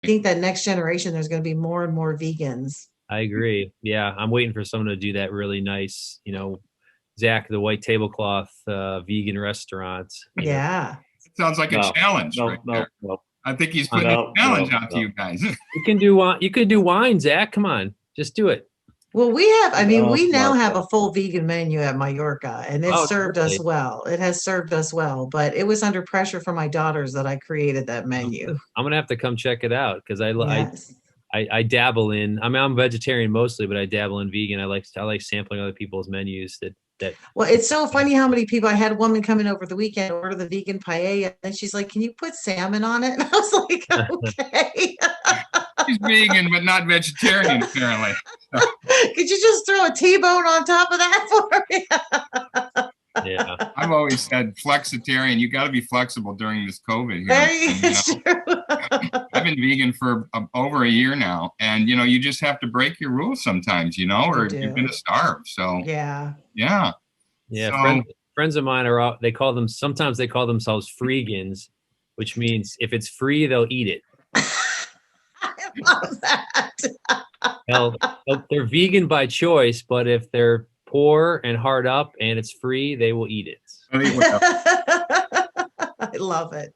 think that next generation, there's going to be more and more vegans. I agree. Yeah, I'm waiting for someone to do that really nice, Zack, the white tablecloth vegan restaurants. Yeah. Sounds like a No, challenge right no, there. no, no, I think he's putting a no, challenge no, out to no, you guys. You can do wine. You could do wine, Zack. Come on, just do it. Well, no, we now no, have no. a full vegan menu at Mallorca, and it's Oh, served us really? well. It has served us well, but it was under pressure from my daughters that I created that menu. I'm gonna have to come check it out because Yes. I dabble in. I mean, I'm vegetarian mostly, but I dabble in vegan. I like sampling other people's menus that. Well, it's so funny how many people. I had a woman come in over the weekend, order the vegan paella, and she's like, "Can you put salmon on it?" And I was like, "Okay." He's vegan, but not vegetarian, apparently. Could you just throw a T-bone on top of that for me? Yeah. I've always said flexitarian. You got to be flexible during this COVID here. Very true. I've been vegan for over a year now, and you just have to break your rules sometimes, or you're do. gonna starve. So Yeah. yeah. Yeah, So friends of mine sometimes they call themselves freegans, which means if it's free, they'll eat it. I love that. They'll, they're vegan by choice, but if they're poor and hard up and it's free, they will eat it. I love it.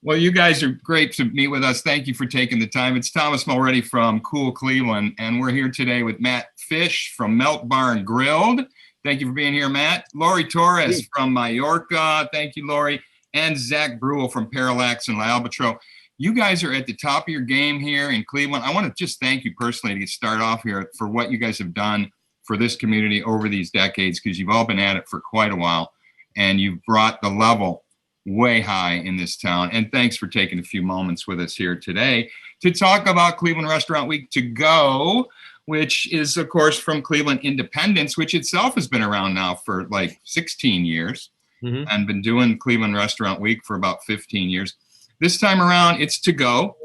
Well, you guys are great to meet with us. Thank you for taking the time. It's Thomas Mulready from Cool Cleveland, and we're here today with Matt Fish from Melt Bar and Grilled. Thank you for being here, Matt. Laurie Torres from Mallorca. Thank you, Laurie. And Zack Bruell from Parallax and La Albatro. You guys are at the top of your game here in Cleveland. I want to just thank you personally to start off here for what you guys have done for this community over these decades, because you've all been at it for quite a while, and you've brought the level way high in this town. And thanks for taking a few moments with us here today to talk about Cleveland Restaurant Week to Go, which is, of course, from Cleveland Independence, which itself has been around now for like 16 years and been doing Cleveland Restaurant Week for about 15 years. This time around, it's to go.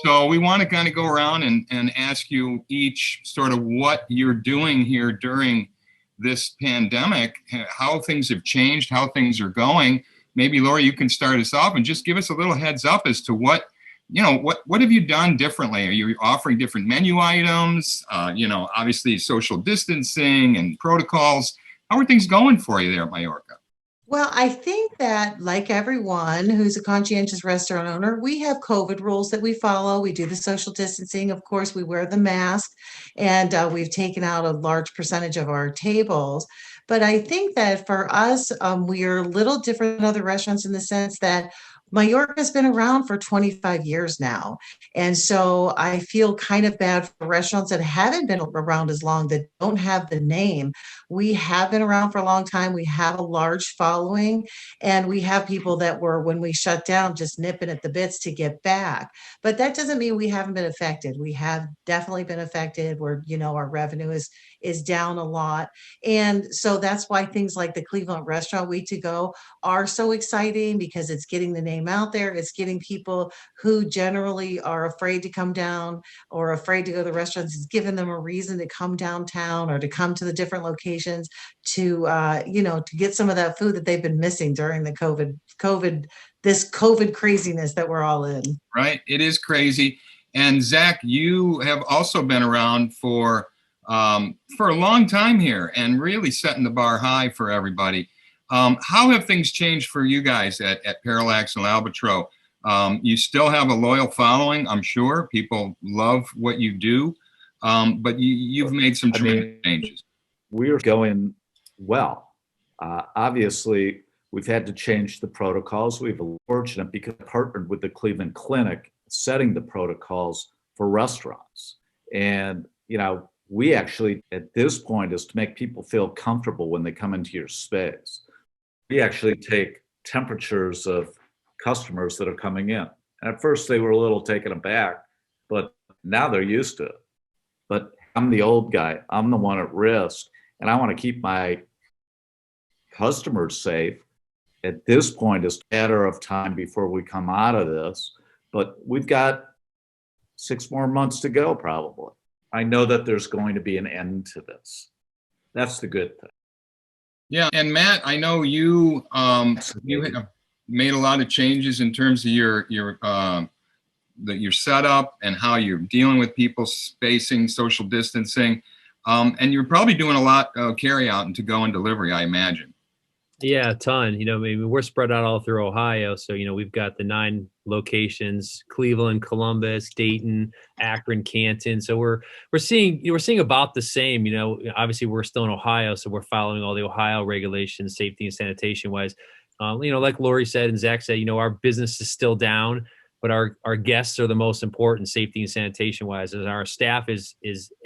So we want to kind of go around and ask you each sort of what you're doing here during this pandemic, how things have changed, how things are going. Maybe, Laurie, you can start us off and just give us a little heads up as to what have you done differently? Are you offering different menu items? Obviously social distancing and protocols. How are things going for you there at Mallorca? Well, I think that, like everyone who's a conscientious restaurant owner, we have COVID rules that we follow. We do the social distancing. Of course, we wear the mask, and we've taken out a large percentage of our tables. But I think that for us, we are a little different than other restaurants in the sense that Mallorca's been around for 25 years now. And so I feel kind of bad for restaurants that haven't been around as long, that don't have the name. We have been around for a long time. We have a large following, and we have people that were, when we shut down, just nipping at the bits to get back. But that doesn't mean we haven't been affected. We have definitely been affected. Where our revenue is down a lot. And so that's why things like the Cleveland Restaurant Week to Go are so exciting, because it's getting the name out there. It's getting people who generally are afraid to come down or afraid to go to the restaurants. It's giving them a reason to come downtown or to come to the different locations to to get some of that food that they've been missing during the this COVID craziness that we're all in. Right, it is crazy. And Zack, you have also been around for a long time here and really setting the bar high for everybody. How have things changed for you guys at Parallax and Albatro? You still have a loyal following, I'm sure. People love what you do, but you've made some tremendous changes. We're going well. Obviously, we've had to change the protocols. We've been fortunate because I partnered with the Cleveland Clinic setting the protocols for restaurants. And, we actually, at this point, is to make people feel comfortable when they come into your space. We actually take temperatures of customers that are coming in. And at first they were a little taken aback, but now they're used to it. But I'm the old guy. I'm the one at risk, and I want to keep my customers safe. At this point, it's a matter of time before we come out of this, but we've got 6 more months to go, probably. I know that there's going to be an end to this. That's the good thing. Yeah, and Matt, I know you have made a lot of changes in terms of your your setup and how you're dealing with people, spacing, social distancing. And you're probably doing a lot of carry out and to go and delivery, I imagine. Yeah, a ton. I mean, we're spread out all through Ohio. So, we've got the 9 locations: Cleveland, Columbus, Dayton, Akron, Canton. So we're seeing about the same. Obviously we're still in Ohio, so we're following all the Ohio regulations, safety and sanitation wise. Like Laurie said and Zack said, our business is still down, but our guests are the most important, safety and sanitation wise, and our staff is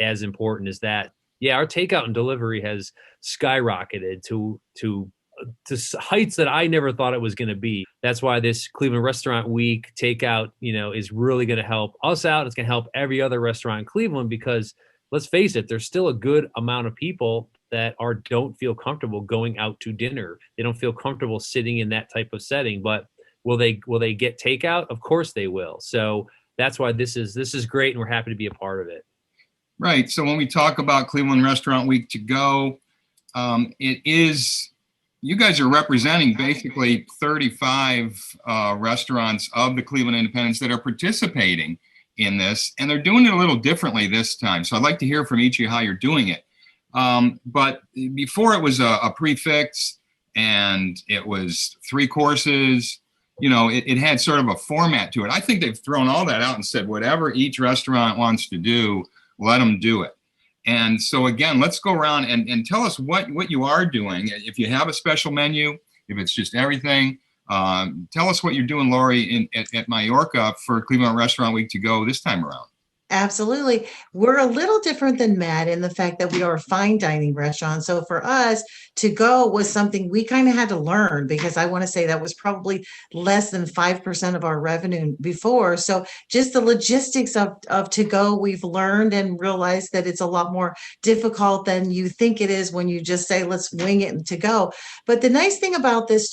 as important as that. Yeah, our takeout and delivery has skyrocketed to heights that I never thought it was going to be. That's why this Cleveland Restaurant Week takeout, is really going to help us out. It's going to help every other restaurant in Cleveland, because let's face it, there's still a good amount of people that don't feel comfortable going out to dinner. They don't feel comfortable sitting in that type of setting, but will they get takeout? Of course they will. So that's why this is great, and we're happy to be a part of it. Right. So when we talk about Cleveland Restaurant Week to go, you guys are representing basically 35 restaurants of the Cleveland Independents that are participating in this, and they're doing it a little differently this time. So I'd like to hear from each of you how you're doing it. But before, it was a prefix, and it was 3 courses. It had sort of a format to it. I think they've thrown all that out and said, whatever each restaurant wants to do, let them do it. And so again, let's go around and tell us what you are doing. If you have a special menu, if it's just everything, tell us what you're doing, Laurie, at Mallorca for Cleveland Restaurant Week to go this time around. Absolutely. We're a little different than Matt in the fact that we are a fine dining restaurant. So for us, to go was something we kind of had to learn, because I want to say that was probably less than 5% of our revenue before. So just the logistics of to go, we've learned and realized that it's a lot more difficult than you think it is when you just say, let's wing it and to go. But the nice thing about this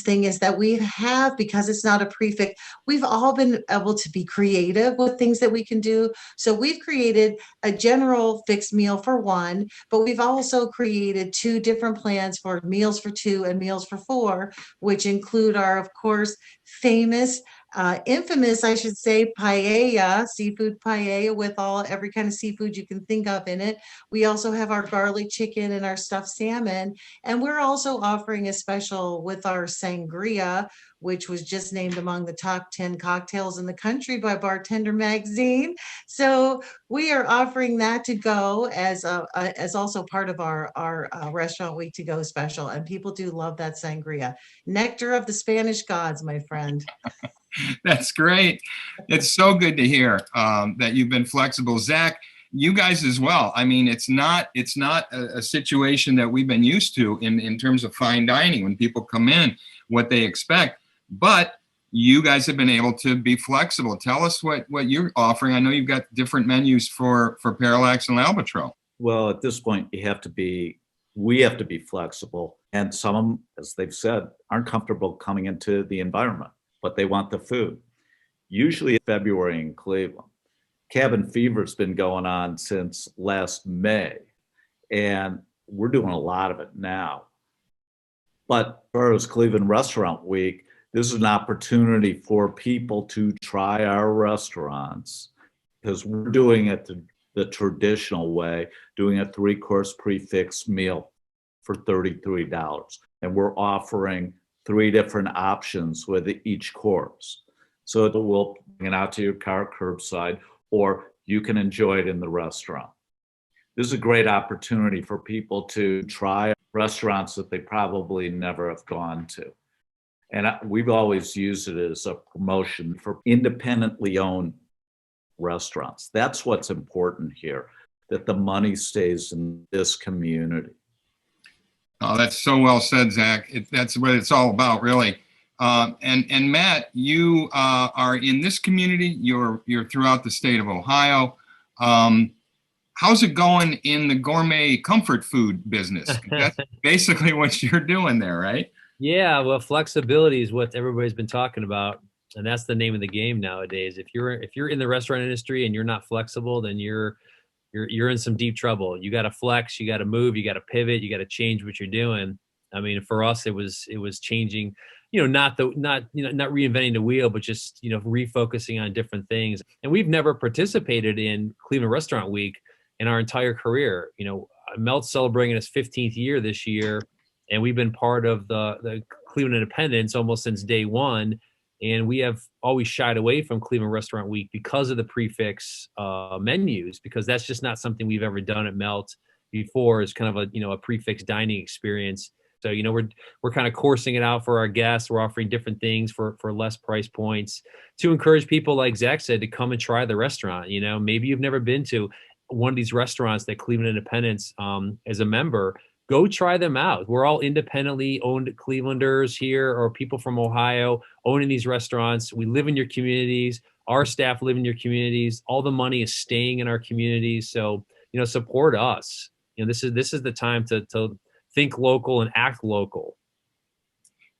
thing is that we have, because it's not a prefix, we've all been able to be creative with things that we can do. So we've created a general fixed meal for 1, but we've also created 2 different plans for meals for 2 and meals for 4, which include our, of course, famous, infamous, I should say, paella, seafood paella with every kind of seafood you can think of in it. We also have our garlic chicken and our stuffed salmon. And we're also offering a special with our sangria, which was just named among the top 10 cocktails in the country by Bartender Magazine. So we are offering that to go as also part of our Restaurant Week to Go special. And people do love that sangria. Nectar of the Spanish gods, my friend. That's great. It's so good to hear that you've been flexible. Zack, you guys as well. I mean, it's not a situation that we've been used to in terms of fine dining when people come in, what they expect. But you guys have been able to be flexible. Tell us what you're offering. I know you've got different menus for Parallax and Albatros. Well, at this point, we have to be flexible. And some, as they've said, aren't comfortable coming into the environment, but they want the food. Usually February in Cleveland. Cabin fever's been going on since last May, and we're doing a lot of it now. But as far as Cleveland Restaurant Week, this is an opportunity for people to try our restaurants, because we're doing it the traditional way, doing a 3-course prefix meal for $33. And we're offering 3 different options with each course. So we'll bring it out to your car curbside, or you can enjoy it in the restaurant. This is a great opportunity for people to try restaurants that they probably never have gone to. And we've always used it as a promotion for independently owned restaurants. That's what's important here, that the money stays in this community. Oh, that's so well said, Zack. That's what it's all about, really. And Matt, you are in this community. You're throughout the state of Ohio. How's it going in the gourmet comfort food business? That's basically what you're doing there, right? Yeah, well, flexibility is what everybody's been talking about, and that's the name of the game nowadays. If you're in the restaurant industry and you're not flexible, then you're in some deep trouble. You got to flex, you got to move, you got to pivot, you got to change what you're doing. I mean, for us, it was changing not reinventing the wheel, but just, refocusing on different things. And we've never participated in Cleveland Restaurant Week in our entire career. Melt's celebrating its 15th year this year, and we've been part of the Cleveland Independence almost since day one. And we have always shied away from Cleveland Restaurant Week because of the prefix menus, because that's just not something we've ever done at Melt before. It's kind of a prefix dining experience. So, we're kind of coursing it out for our guests. We're offering different things for less price points to encourage people, like Zack said, to come and try the restaurant. Maybe you've never been to one of these restaurants that Cleveland Independence as a member. Go try them out. We're all independently owned Clevelanders here, or people from Ohio owning these restaurants. We live in your communities. Our staff live in your communities. All the money is staying in our communities. So, support us. This is the time to think local and act local.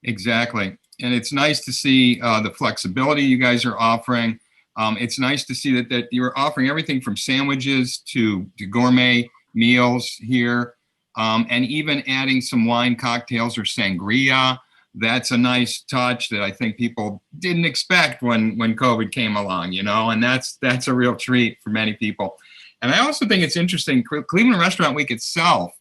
Exactly. And it's nice to see the flexibility you guys are offering. It's nice to see that you're offering everything from sandwiches to gourmet meals here, and even adding some wine cocktails or sangria. That's a nice touch that I think people didn't expect when COVID came along, and that's a real treat for many people. And I also think it's interesting, Cleveland Restaurant Week itself,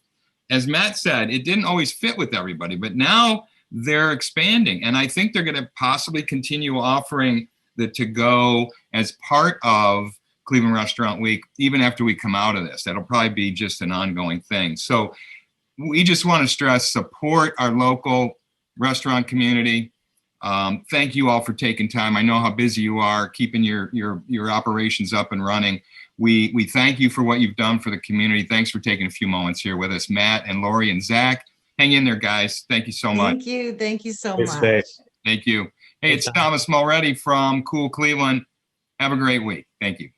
as Matt said, it didn't always fit with everybody, but now they're expanding. And I think they're going to possibly continue offering the to-go as part of Cleveland Restaurant Week, even after we come out of this. That'll probably be just an ongoing thing. So we just want to stress, support our local restaurant community. Thank you all for taking time. I know how busy you are keeping your operations up and running. We thank you for what you've done for the community. Thanks for taking a few moments here with us, Matt and Laurie and Zack. Hang in there, guys. Thank you so much. Thank you. Thank you so Good much. day. Thank you. Hey, it's Thomas Mulready from Cool Cleveland. Have a great week. Thank you.